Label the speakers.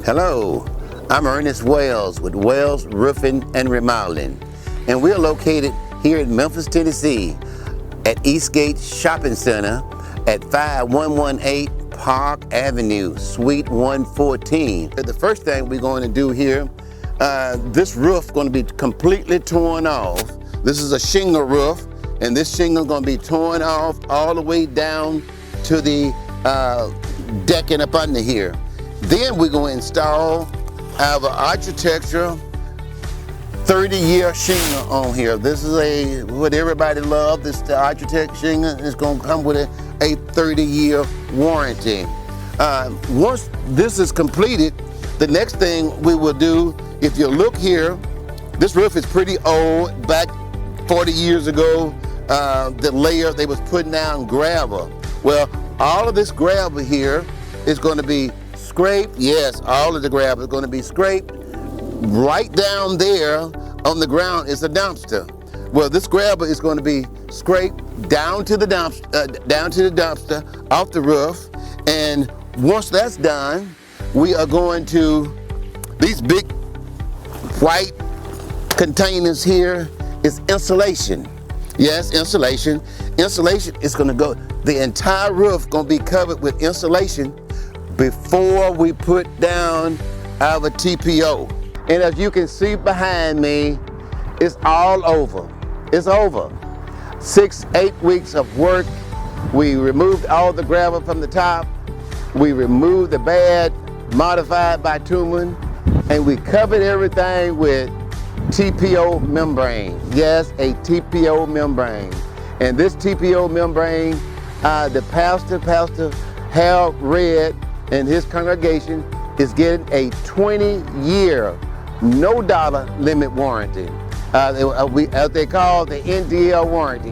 Speaker 1: Hello, I'm Ernest Wells with Wells Roofing and Remodeling, and we're located here in Memphis, Tennessee at Eastgate Shopping Center at 5118 Park Avenue, Suite 114. The first thing we're going to do here, this roof is going to be completely torn off. This is a shingle roof, and this shingle is going to be torn off all the way down to the decking up under here. Then we're going to install our architectural 30-year shingle on here. This is what everybody loves. This the architect shingle. It's going to come with a 30-year warranty. Once this is completed, the next thing we will do, if you look here, this roof is pretty old. Back 40 years ago, the layer they was putting down gravel. Well, all of this gravel here is going to be scraped. Yes, all of the gravel is going to be scraped. Right down there on the ground is a dumpster. Well, this gravel is going to be scraped down to the dumpster, off the roof. And once that's done, we are going to, these big white containers here is insulation. Yes, insulation. Insulation is going to go, the entire roof going to be covered with insulation before we put down our TPO. And as you can see behind me, it's all over. It's over. 6-8 weeks of work. We removed all the gravel from the top. We removed the bad modified bitumen, and we covered everything with TPO membrane. Yes, a TPO membrane. And this TPO membrane, the pastor Harold Red and his congregation is getting a 20-year, no dollar limit warranty. They call the NDL warranty.